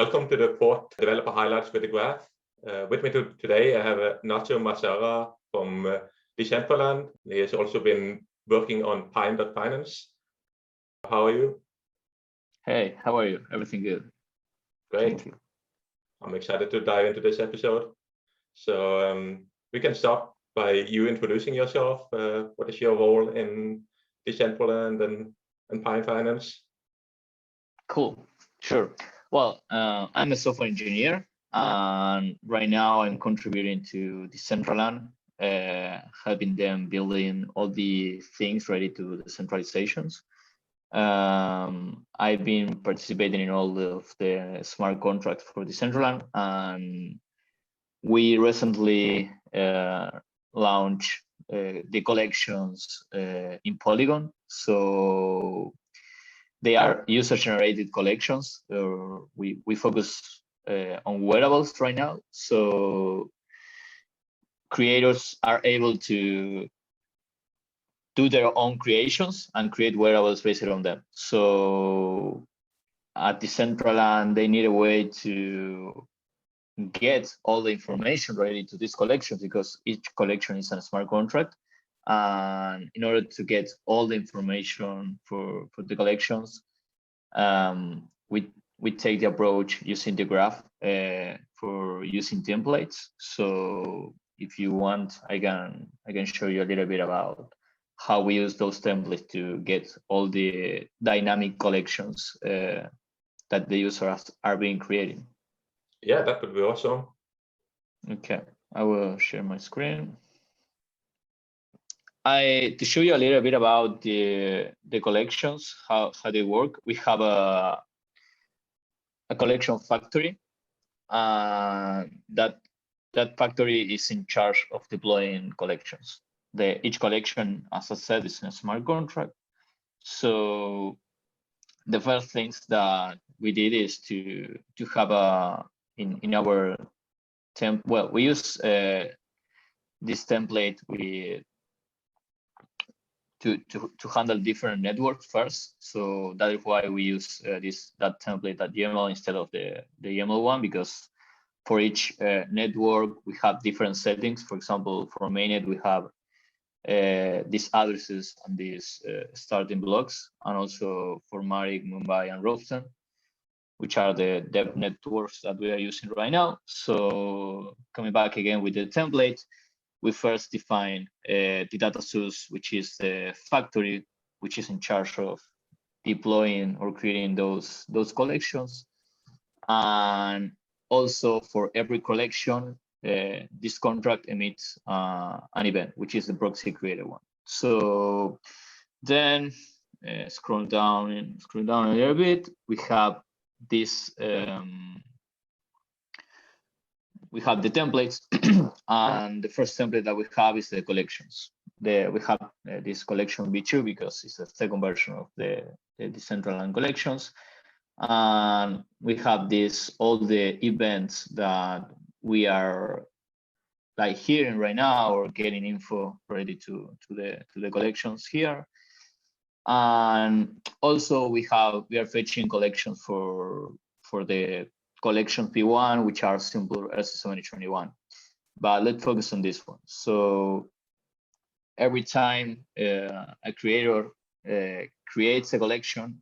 Welcome to the fourth Developer Highlights with the Graph. With me today, I have Nacho Mazzara from Decentraland. He has also been working on Pine.Finance. How are you? Hey, how are you? Everything good? Great. Thank you. I'm excited to dive into this episode. So we can start by you introducing yourself. What is your role in Decentraland and Pine.Finance? Cool. Sure. Well, I'm a software engineer, and right now I'm contributing to Decentraland, helping them building all the things ready to decentralizations. I've been participating in all of the smart contracts for Decentraland, and we recently launched the collections in Polygon. So they are user-generated collections. We focus on wearables right now. So creators are able to do their own creations and create wearables based on them. So at Decentraland, they need a way to get all the information related to this collection because each collection is a smart contract. And in order to get all the information for the collections, we take the approach using the graph for using templates. So if you want, I can show you a little bit about how we use those templates to get all the dynamic collections that the users are being created. Yeah, that would be awesome. Okay, I will share my screen. To show you a little bit about the collections, how they work. We have a collection factory, that factory is in charge of deploying collections. Each collection, as I said, is in a smart contract. So the first things that we did is to have in our well, we use this template to handle different networks first. So that is why we use that template, that YAML, instead of the YAML one, because for each network we have different settings. For example, for mainnet we have these addresses and these starting blocks, and also for Marik, Mumbai, and Robeson, which are the dev networks that we are using right now. So coming back again with the template, we first define the data source, which is the factory, which is in charge of deploying or creating those collections. And also for every collection, this contract emits an event, which is the proxy created one. So then scroll down a little bit, we have this we have the templates, and the first template that we have is the collections. We have this collection v2 because it's the second version of the Decentraland collections, and we have all the events that we are like hearing right now or getting info ready to the collections here. And also we are fetching collections for the collection P1, which are simple RC7021. But let's focus on this one. So every time a creator creates a collection,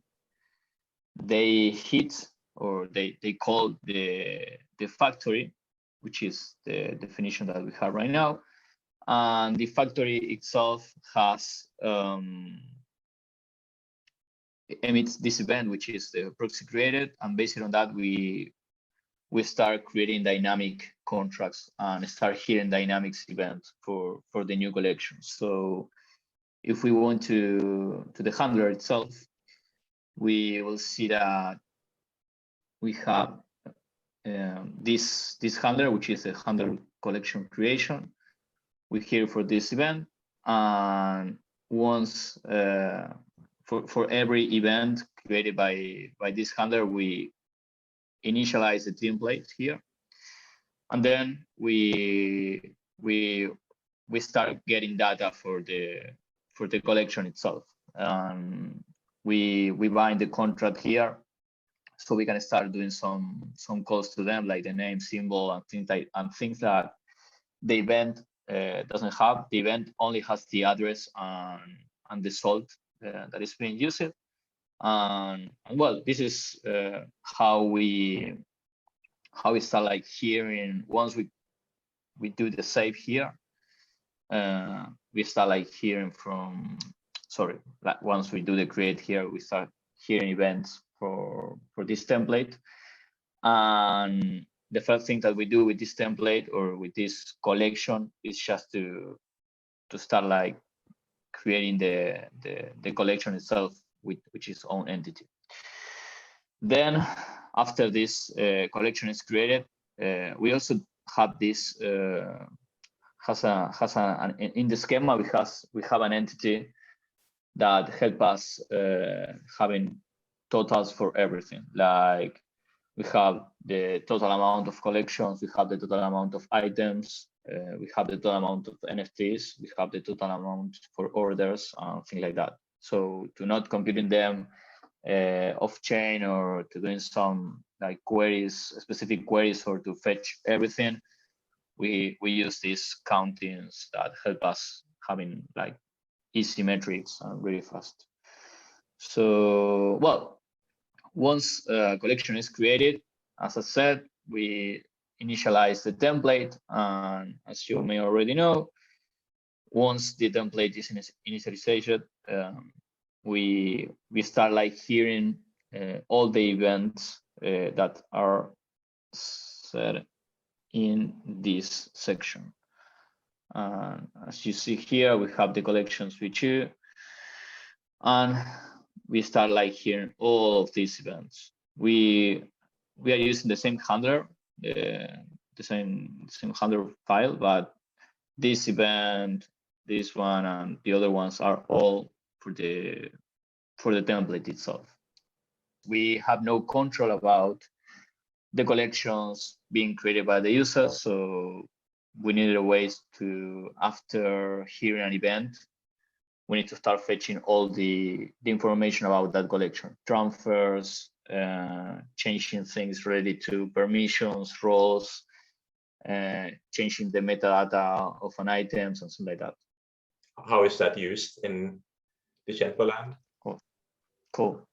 they hit or they call the factory, which is the definition that we have right now. And the factory itself has emits this event, which is the proxy created, and based on that we start creating dynamic contracts and start hearing dynamics events for the new collection. So if we went to the handler itself, we will see that we have this handler, which is a handler collection creation. We hear for this event, and once for every event created by this handler, we initialize the template here, and then we start getting data for the collection itself. We bind the contract here So we can start doing some calls to them, like the name, symbol, and things that the event doesn't have. The event only has the address and the salt that is being used. And well, this is how we start like hearing. Once we do the save here, we start like hearing from. Sorry, like once we do the create here, we start hearing events for this template. And the first thing that we do with this template or with this collection is just to start like creating the collection itself with its own entity. Then after this collection is created, we also have this in the schema we have an entity that help us having totals for everything. Like we have the total amount of collections, we have the total amount of items, we have the total amount of NFTs, we have the total amount for orders, things like that. So to not computing them off chain or to doing some like queries, specific queries, or to fetch everything, we use these countings that help us having like easy metrics and really fast. So well, once a collection is created, as I said, we initialize the template, and as you may already know, once the template is initialized, we start like hearing all the events that are set in this section. As you see here, we have the collections we choose, and we start like hearing all of these events. We are using the same handler, the same handler file, but this event, this one, and the other ones are all for the template itself. We have no control about the collections being created by the user, so we needed a way to, after hearing an event, we need to start fetching all the information about that collection, transfers, changing things related to permissions, roles, changing the metadata of an item, something like that. How is that used in Decentraland? Cool.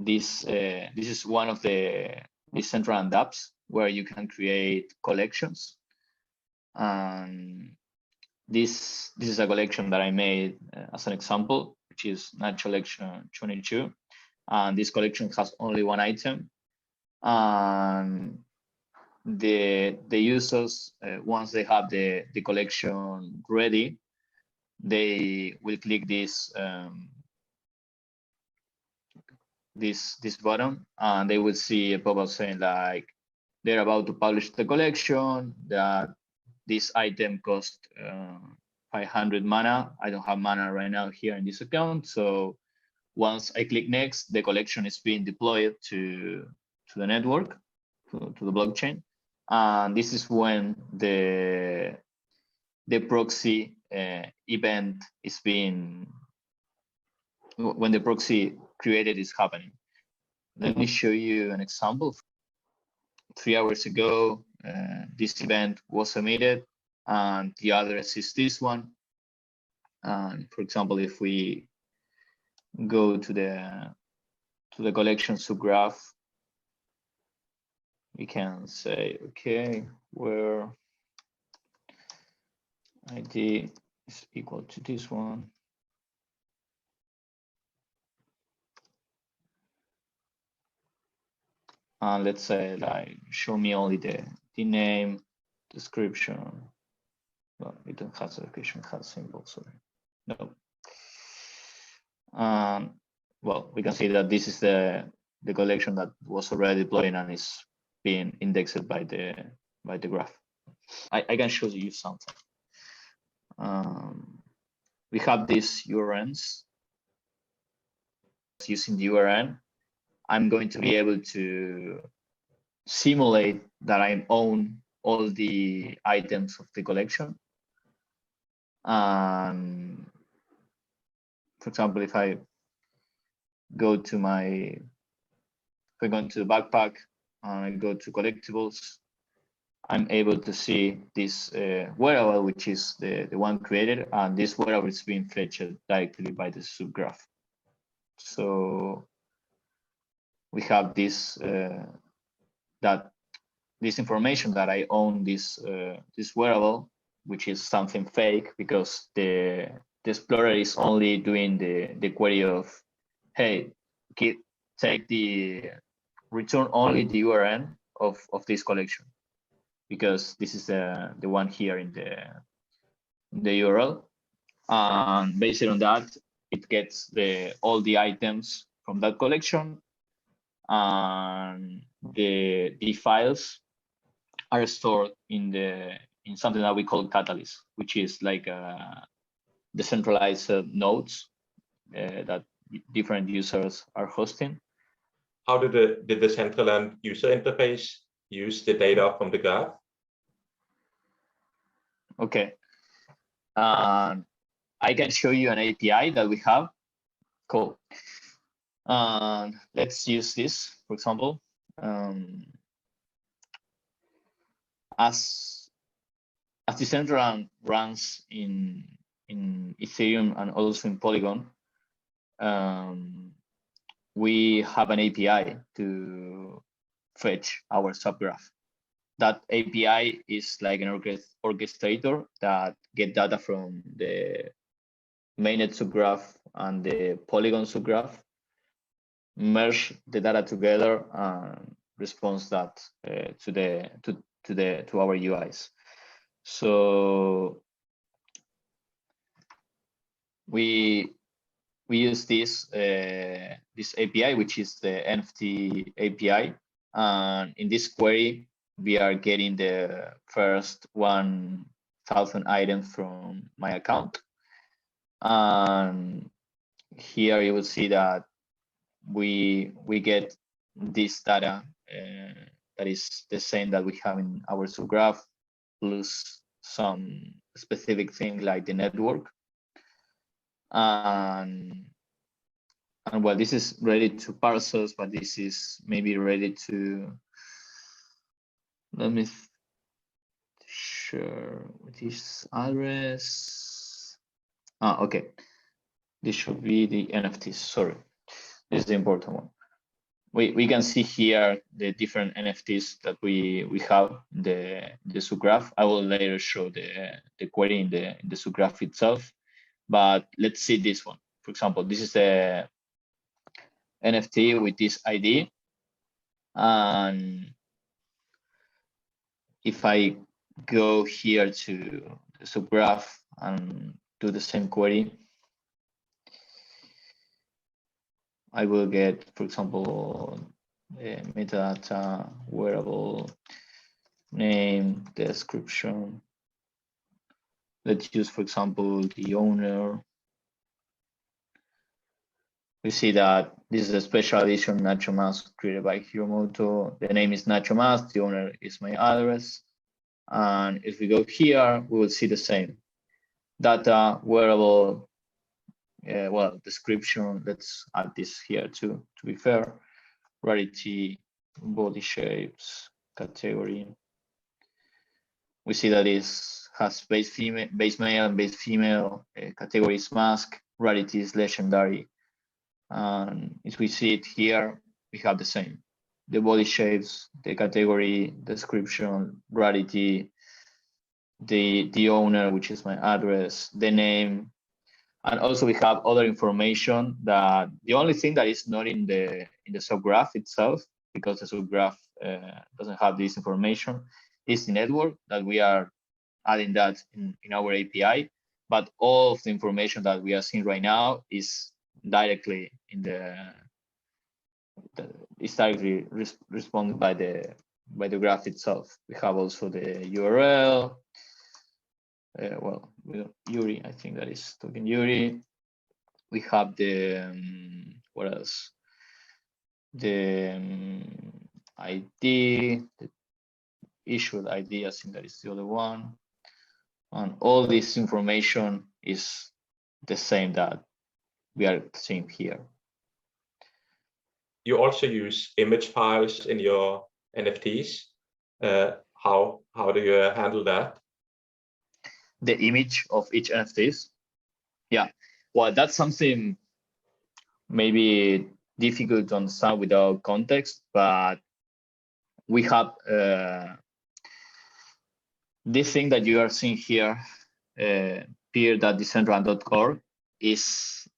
This is one of the Decentraland apps where you can create collections. And this is a collection that I made as an example, which is Nacho Collection 22. And this collection has only one item. And the users, once they have the collection ready, they will click this this button, and they will see a pop-up saying like they're about to publish the collection, that this item cost 500 mana. I don't have mana right now here in this account, so once I click next, the collection is being deployed to the network, to the blockchain, and this is when the proxy event is being, when the proxy created is happening. Let me show you an example. 3 hours ago, this event was emitted, and the address is this one. And for example, if we go to the collection subgraph, we can say, okay, where ID is equal to this one. And let's say like show me only the name, description. Well, it doesn't have the description, it has symbol, sorry. No. Well, we can see that this is the collection that was already deployed and is being indexed by the graph. I can show you something. We have these URNs. Using the URN, I'm going to be able to simulate that I own all the items of the collection. And for example, if I go to my if I go into the backpack and I go to collectibles, I'm able to see this wearable, which is the one created, and this wearable is being fetched directly by the subgraph. So we have this this information that I own this this wearable, which is something fake because the explorer is only doing the query of, hey, take the return only the URN of this collection, because this is the one here in the URL, and based on that, it gets all the items from that collection, and the files are stored in something that we call Catalyst, which is like decentralized nodes that different users are hosting. How did the Decentraland user interface use the data from the graph? Okay, I can show you an API that we have. Cool. Let's use this, for example. As Decentraland runs in Ethereum and also in Polygon, we have an API to fetch our subgraph. That API is like an orchestrator that get data from the mainnet subgraph and the Polygon subgraph, merge the data together, and responds that to our UIs. So we use this API, which is the NFT API, and in this query we are getting the first 1,000 items from my account, and here you will see that we get this data that is the same that we have in our subgraph, plus some specific thing like the network. And well, this is ready to parcels, but this is maybe ready to, let me share this address. Okay, this should be the NFTs. Sorry, this is the important one. We can see here the different NFTs that we have in the subgraph. I will later show the query in the subgraph itself, but let's see this one. For example, this is the NFT with this ID, and if I go here to the subgraph and do the same query, I will get, for example, metadata, wearable, name, description. Let's use, for example, the owner. We see that this is a special edition Nacho Mazzara created by Hiromoto. The name is Nacho Mazzara, the owner is my address. And if we go here, we will see the same. Data, wearable, well, description, let's add this here too, to be fair. Rarity, body shapes, category. We see that this has base male and base female, category is mask, rarity is legendary. And as we see it here, we have the same. The body shapes, the category, description, rarity, the owner, which is my address, the name. And also we have other information that the only thing that is not in the subgraph itself, because the subgraph doesn't have this information, is the network, that we are adding that in our API. But all of the information that we are seeing right now is directly responded by the graph itself. We have also the URL. Well, Yuri, I think that is talking Yuri. We have the what else? The ID, the issued ID. I think that is the other one. And all this information is the same that we are seeing here. you also use image files in your NFTs. How do you handle that? The image of each NFTs? Yeah, well, that's something maybe difficult to understand without context, but we have this thing that you are seeing here, peer.decentraland.org, is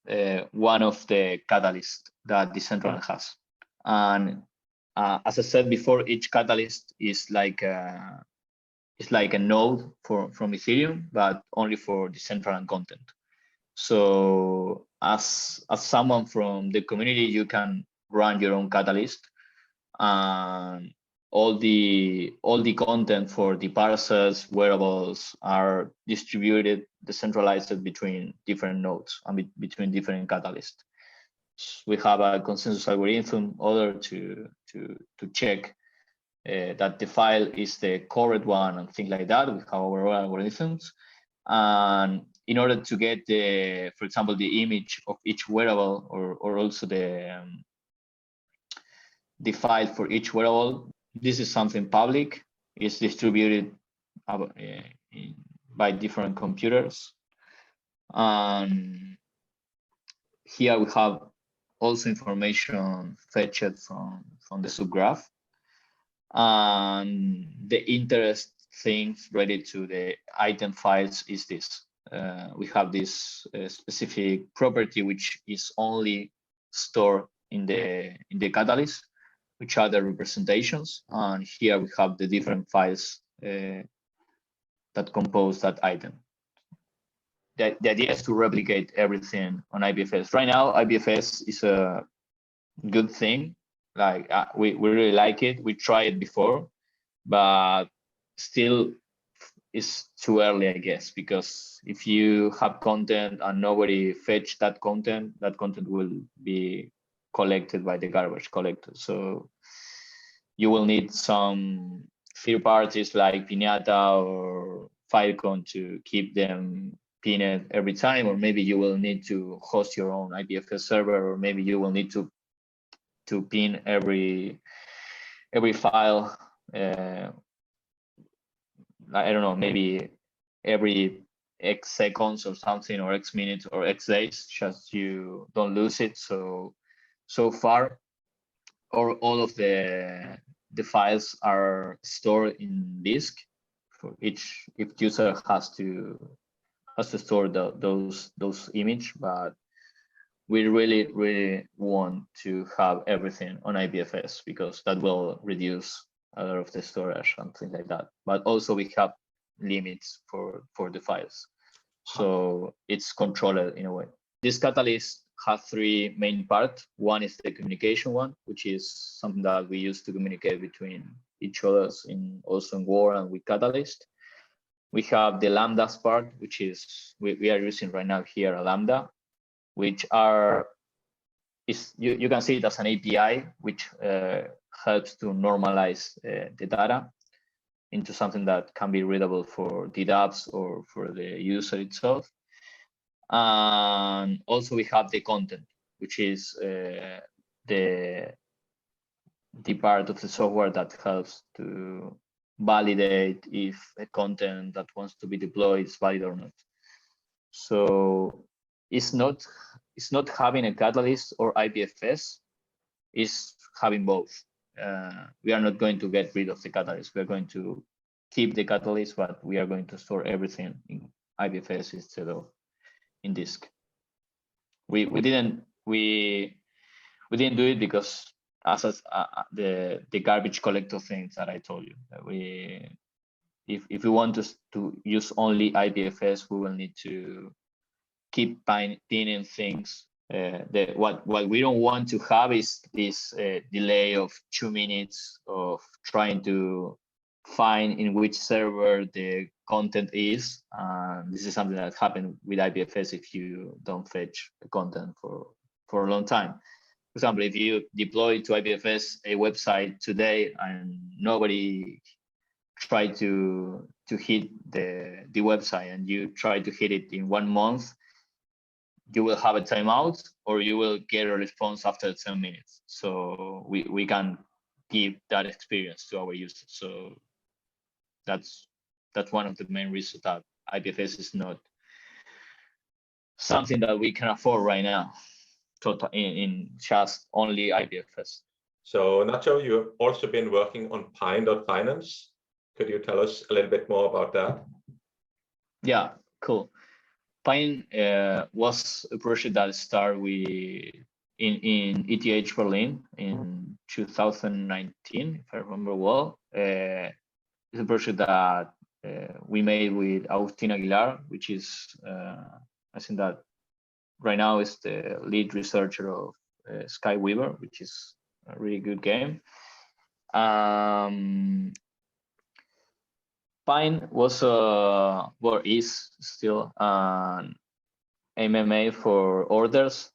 one of the catalysts that Decentraland has. And as I said before, each catalyst is like a node from Ethereum, but only for Decentraland content. So as someone from the community, you can run your own catalyst, and all the content for the parcels, wearables are distributed, decentralized between different nodes and between different catalysts. We have a consensus algorithm order to check that the file is the correct one and things like that. We have our own algorithms, and in order to get the, for example, the image of each wearable, or also the file for each wearable, this is something public. It's distributed by different computers. And here we have also information fetched from the subgraph. And the interest things related to the item files is this. We have this specific property which is only stored in the catalyst, which are the representations. And here we have the different files that compose that item. The idea is to replicate everything on IPFS. Right now, IPFS is a good thing. Like we really like it. We tried it before, but still it's too early, I guess, because if you have content and nobody fetch that content will be collected by the garbage collector. So you will need some third parties like Pinata or Filecoin to keep them pinned every time, or maybe you will need to host your own IPFS server, or maybe you will need to pin every file. I don't know, maybe every X seconds or something, or X minutes or X days, just you don't lose it. So far, all of the files are stored in disk. For each user has to store those image, but we really want to have everything on IPFS because that will reduce a lot of the storage and things like that. But also we have limits for the files, so it's controlled in a way. This catalyst has three main parts. One is the communication one, which is something that we use to communicate between each others also in War and with Catalyst. We have the lambdas part, which is we are using right now here a lambda, which you can see it as an API, which helps to normalize the data into something that can be readable for the dApps or for the user itself. And also we have the content, which is the part of the software that helps to validate if a content that wants to be deployed is valid or not. So it's not having a catalyst or IPFS, it's having both. We are not going to get rid of the catalyst. We are going to keep the catalyst, but we are going to store everything in IPFS instead of in disk. We didn't do it because as the garbage collector things that I told you. If we want to use only IPFS, we will need to keep pinning things. What we don't want to have is this delay of 2 minutes of trying to find in which server the content is. This is something that happened with IPFS if you don't fetch the content for a long time. For example, if you deploy to IPFS a website today and nobody tried to hit the website, and you try to hit it in 1 month, you will have a timeout or you will get a response after 10 minutes. So we can give that experience to our users. So that's one of the main reasons that IPFS is not something that we can afford right now, total in just only IPFS. So Nacho, you've also been working on Pine.Finance. Could you tell us a little bit more about that? Yeah, cool. Pine was a project that started in ETH Berlin in 2019, if I remember well. It's a project that we made with Agustin Aguilar, which is, I think that right now is the lead researcher of Skyweaver, which is a really good game. Pine was, or is still an MMA for orders.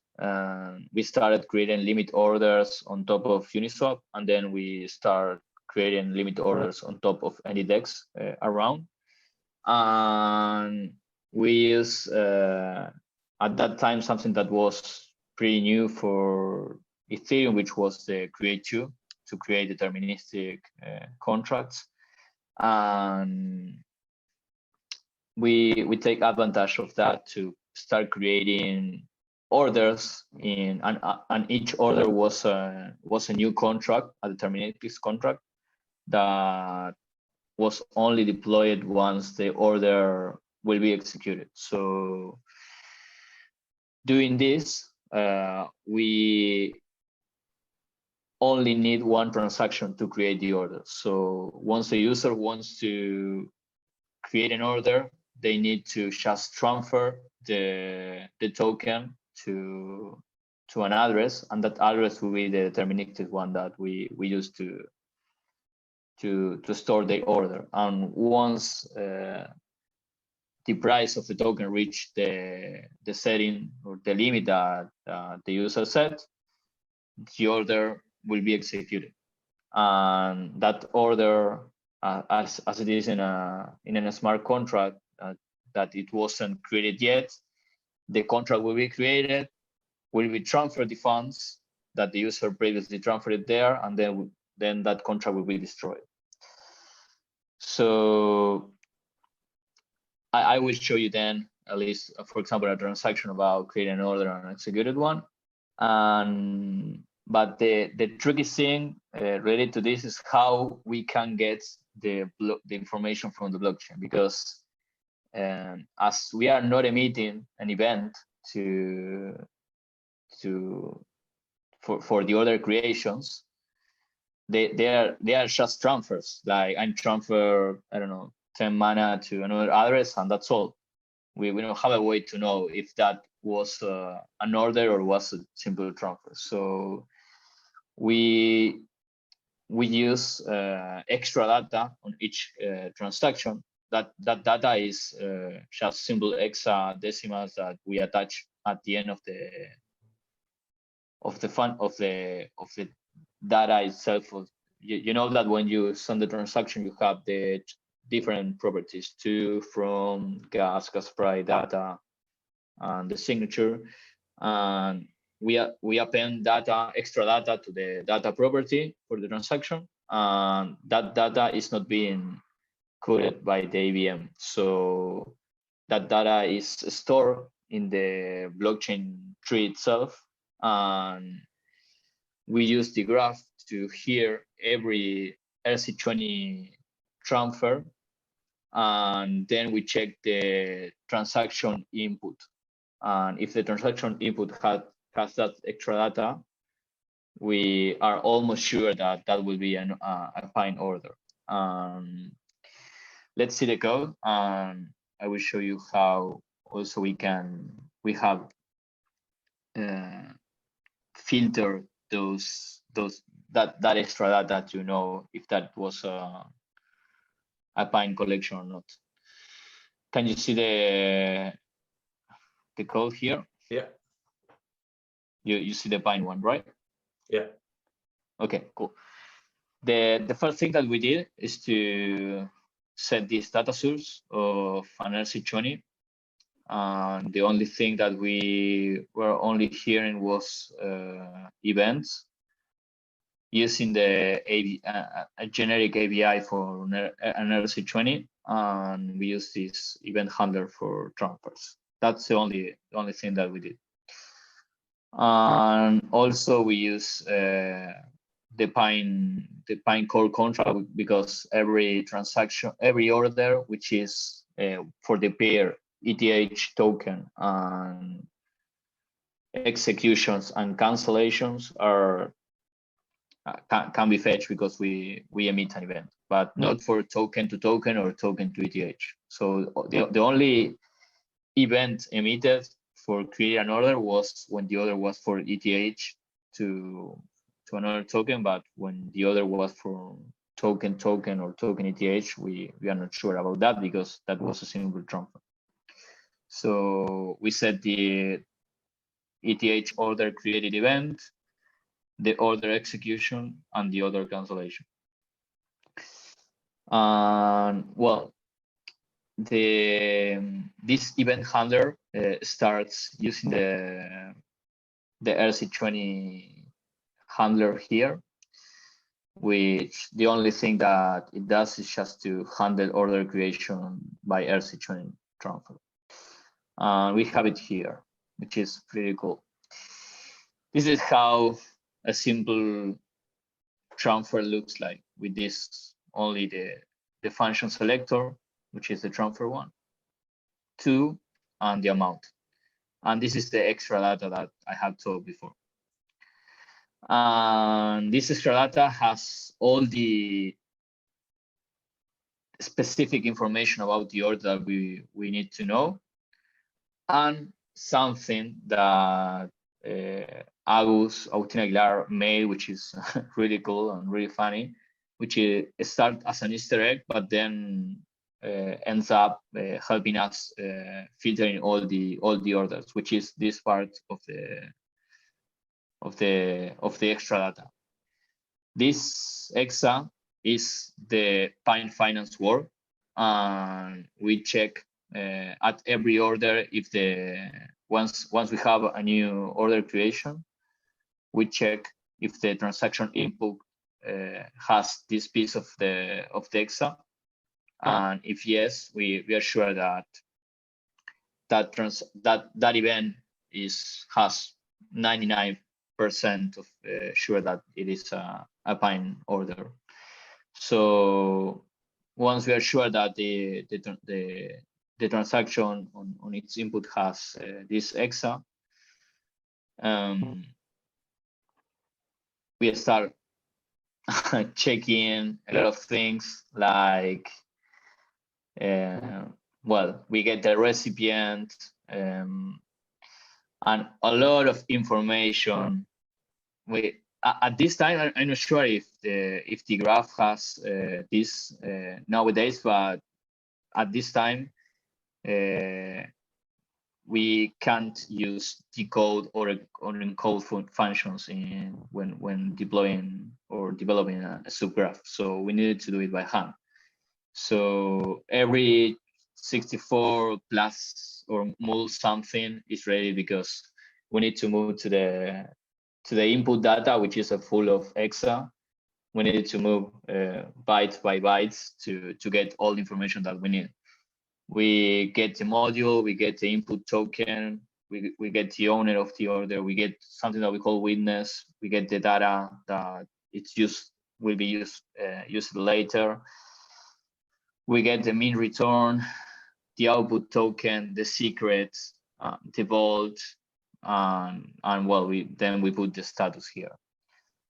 We started creating limit orders on top of Uniswap, and then we start creating limit orders on top of any DEX around. And we use at that time something that was pretty new for Ethereum, which was the Create2 to create deterministic contracts. And we take advantage of that to start creating orders and each order was a new contract, a deterministic contract that was only deployed once the order will be executed. So doing this, we only need one transaction to create the order. So once the user wants to create an order, they need to just transfer the token to an address, and that address will be the deterministic one that we use to store the order. And once the price of the token reach the setting or the limit that the user set, the order will be executed. And that order, as it is in a smart contract that it wasn't created yet, the contract will be created, will be transferred the funds that the user previously transferred there, and then that contract will be destroyed. So I will show you then, at least, for example, a transaction about creating an order and executed one. But the tricky thing related to this is how we can get the information from the blockchain, because as we are not emitting an event for the other creations, they are just transfers. Like I transfer, I don't know, 10 mana to another address, and that's all. We don't have a way to know if that was an order or was a simple transfer. So we use extra data on each transaction. That data is just simple hexadecimals that we attach at the end of the data itself. You know that when you send the transaction, you have the different properties: to, from, gas price, data, and the signature. And we append extra data to the data property for the transaction, and that data is not being coded by the AVM. So that data is stored in the blockchain tree itself, and we use the graph to hear every RC20 transfer, and then we check the transaction input. And if the transaction input has that extra data, we are almost sure that will be a Pine order. Let's see the code, and I will show you how also we have filtered that extra data to know if that was a Pine collection or not. Can you see the code here? Yeah. You see the Pine one, right? Yeah. Okay, cool. The first thing that we did is to set this data source of an RC20 and the only thing that we were only hearing was events using the a generic API for an RC20, and we use this event handler for transfers. That's the only thing that we did. And also we use the Pine core contract, because every transaction, every order, which is for the pair ETH token, and executions and cancellations are can be fetched because we emit an event, but not for token to token or token to ETH. So the only event emitted for create an order was when the order was for ETH to another token, but when the order was for token or token ETH, we are not sure about that, because that was a single transfer. So we set the ETH order created event, the order execution, and the order cancellation. And well, this event handler starts using the RC20 handler here, which the only thing that it does is just to handle order creation by RC20 transfer. And we have it here, which is pretty cool. This is how a simple transfer looks like, with this only the function selector, which is the transfer 1, 2, and the amount. And this is the extra data that I had told before. And this extra data has all the specific information about the order that we need to know, and something that Agus Aguilar made, which is really cool and really funny, which is start as an Easter egg, but then ends up helping us filtering all the orders, which is this part of the extra data. This exa is the Pine.Finance work, and we check at every order if once we have a new order creation, we check if the transaction input has this piece of the exa, and if yes, we are sure that that event has 99% of sure that it is a Pine order. So once we are sure that the transaction on its input has this exa, we start checking a lot of things, like well, we get the recipient and a lot of information. At this time, I'm not sure if the graph has this nowadays, but at this time we can't use decode or encode functions when deploying or developing a subgraph. So we needed to do it by hand. So every 64 plus or mul something is ready, because we need to move to the input data, which is a full of exa. We needed to move bytes by bytes to get all the information that we need. We get the module, we get the input token, we get the owner of the order, we get something that we call witness, we get the data that will be used later. We get the mean return, the output token, the secret, the vault, and well, then we put the status here.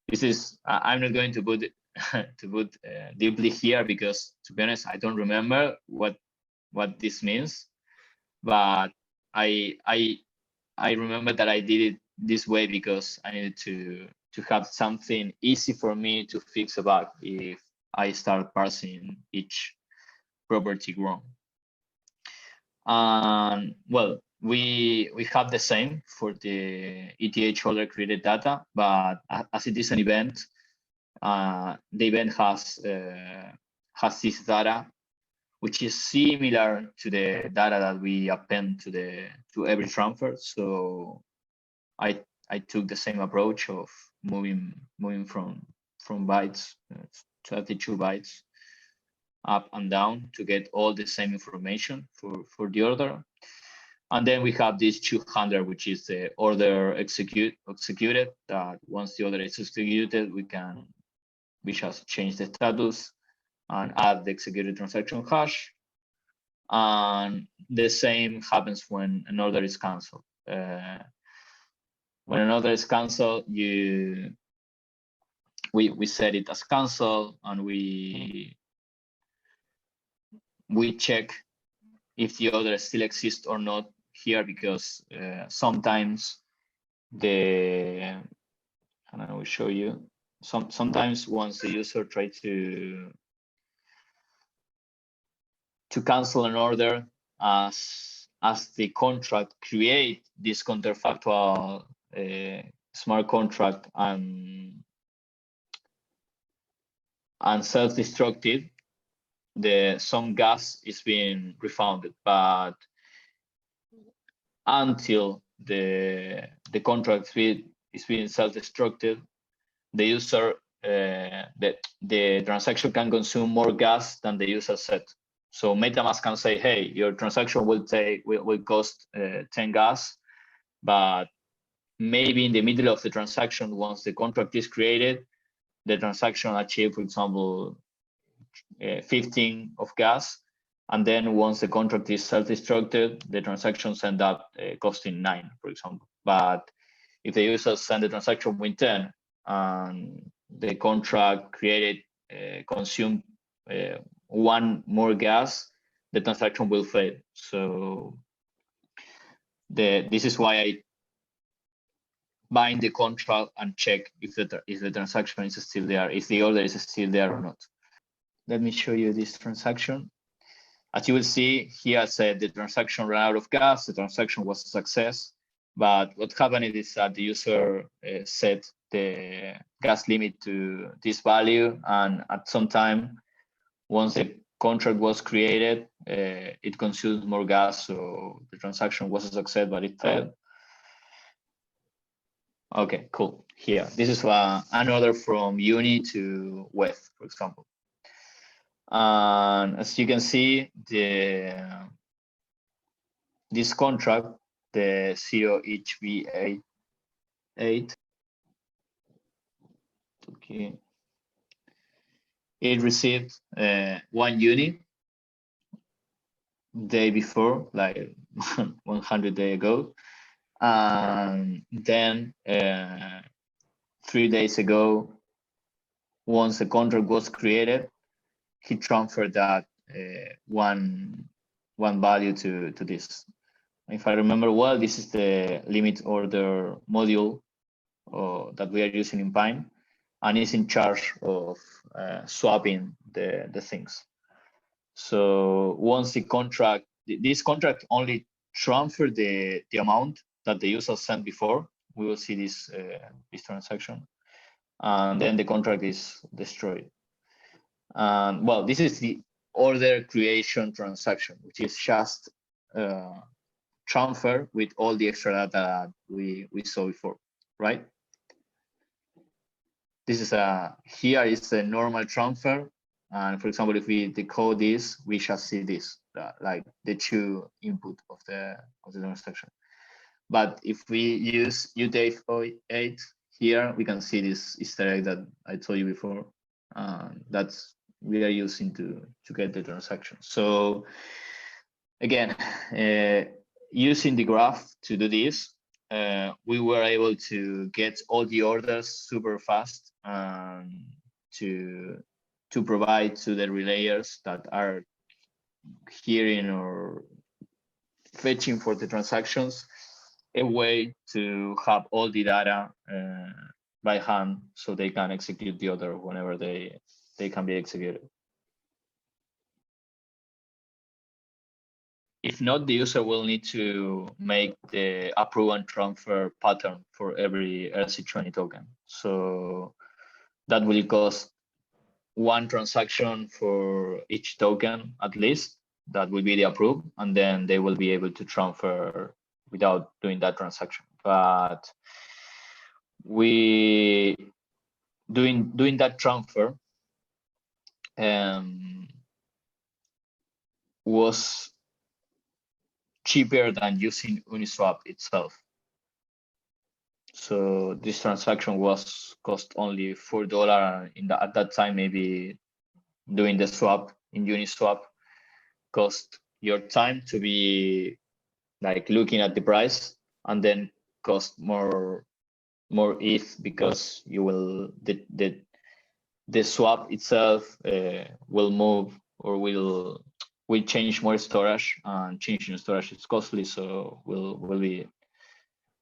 This is I'm not going to put deeply here, because to be honest, I don't remember what this means, but I remember that I did it this way because I needed to have something easy for me to fix a bug if I start parsing each property wrong. And well, we have the same for the ETH holder created data, but as it is an event, the event has this data, which is similar to the data that we append to every transfer. So I took the same approach of moving from bytes, 32 bytes up and down to get all the same information for the order. And then we have this 200, which is the order executed, that once the order is executed, we just change the status and add the executed transaction hash. And the same happens when an order is canceled. When an order is canceled, we set it as cancel, and we check if the order still exists or not here, because sometimes and I will show you, sometimes once the user tries to cancel an order, as the contract create this counterfactual smart contract and self-destructed, some gas is being refunded, but until the contract is being self-destructed, the user the transaction can consume more gas than the user set. So MetaMask can say, hey, your transaction will cost 10 gas, but maybe in the middle of the transaction, once the contract is created, the transaction achieved, for example, 15 of gas, and then once the contract is self-destructed, the transactions end up costing 9, for example. But if the user send the transaction with 10 and the contract created consumed 1 more gas, the transaction will fail. So this is why I bind the contract and check if the transaction is still there, if the order is still there or not. Let me show you this transaction. As you will see, here I said the transaction ran out of gas, the transaction was a success. But what happened is that the user set the gas limit to this value, and at some time, once the contract was created, it consumed more gas, so the transaction was a success, but it failed. Okay, cool. Here, this is an order from Uni to WETH, for example. And as you can see, this contract, the COHV8, okay, it received 1 Uni day before, like 100 days ago, and then 3 days ago, once the contract was created, he transferred that one value to this. If I remember well, this is the limit order module that we are using in Pine, and it's in charge of swapping the things. So once this contract only transferred the amount that the user sent before, we will see this transaction, and then the contract is destroyed. Well, this is the order creation transaction, which is just transfer with all the extra data we saw before, right? This is here is the normal transfer, and for example, if we decode this, we shall see this, like the 2 input of the transaction. But if we use ETH8 here, we can see this Easter egg that I told you before. That's we are using to get the transaction. So again, using the graph to do this, we were able to get all the orders super fast and to provide to the relayers that are hearing or fetching for the transactions a way to have all the data by hand, so they can execute the order whenever they can be executed. If not, the user will need to make the approve and transfer pattern for every ERC20 token. So that will cost one transaction for each token at least that will be the approved, and then they will be able to transfer without doing that transaction. But we doing that transfer was cheaper than using Uniswap itself. So this transaction was cost only $4. At that time, maybe doing the swap in Uniswap cost your time to be like looking at the price, and then cost more ETH because you will the swap itself will move or will change more storage, and changing storage is costly, so will be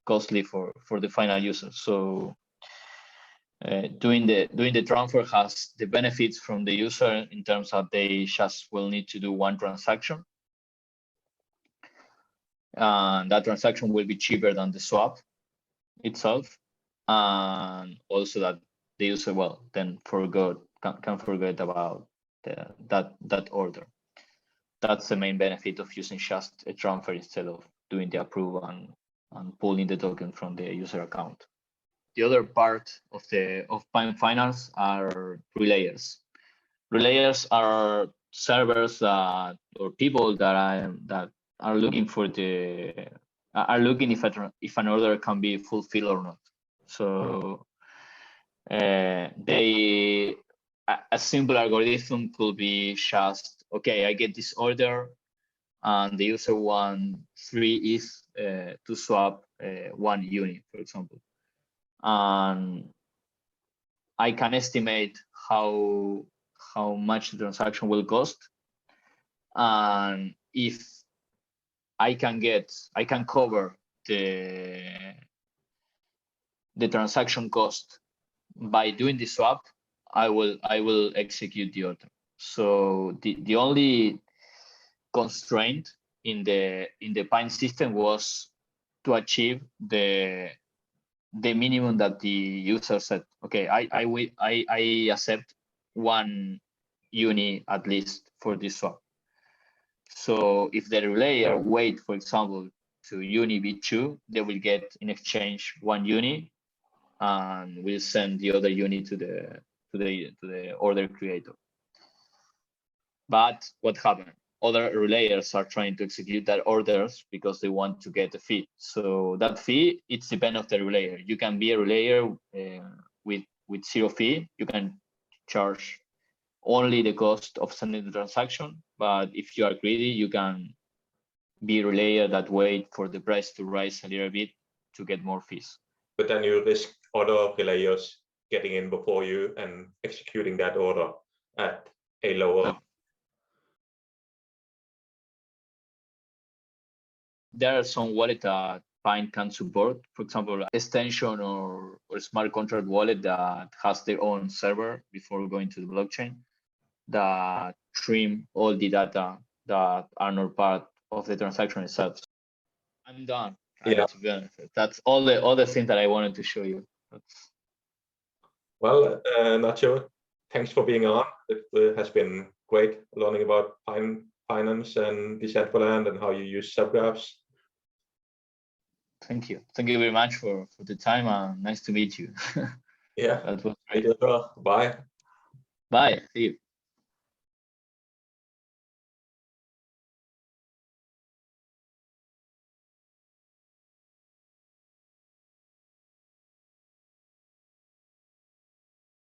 costly for the final user. So doing the transfer has the benefits from the user in terms of they just will need to do one transaction, and that transaction will be cheaper than the swap itself, and also that the user then can forget about that order. That's the main benefit of using just a transfer instead of doing the approve and pulling the token from the user account. The other part of Pine.Finance are relayers. Relayers are servers or people that are looking for if an order can be fulfilled or not. So a simple algorithm could be just, okay, I get this order and the user wants 3 ETH to swap 1 uni, for example. And I can estimate how much the transaction will cost, and if I can cover the transaction cost by doing the swap, I will execute the order. So the only constraint in the Pine system was to achieve the minimum that the user said. Okay, I accept 1 uni at least for this swap. So if the relayer wait, for example, to uni v2, they will get in exchange 1 uni, and we'll send the other uni to the order creator. But what happened? Other relayers are trying to execute that orders because they want to get a fee. So that fee, it's depend of the relayer. You can be a relayer with 0 fee. You can charge only the cost of sending the transaction. But if you are greedy, you can be a relayer that wait for the price to rise a little bit to get more fees. But then you risk other relayers getting in before you and executing that order at a lower. There are some wallets that Pine can support, for example, extension or smart contract wallet that has their own server before going to the blockchain that trim all the data that are not part of the transaction itself. I'm done. Yeah. To be honest, that's all the things that I wanted to show you. Well, Nacho, thanks for being on. It has been great learning about Pine.Finance and Decentraland and how you use subgraphs. Thank you. Thank you very much for the time, and nice to meet you. Yeah. That was great. Bye. Bye. See you.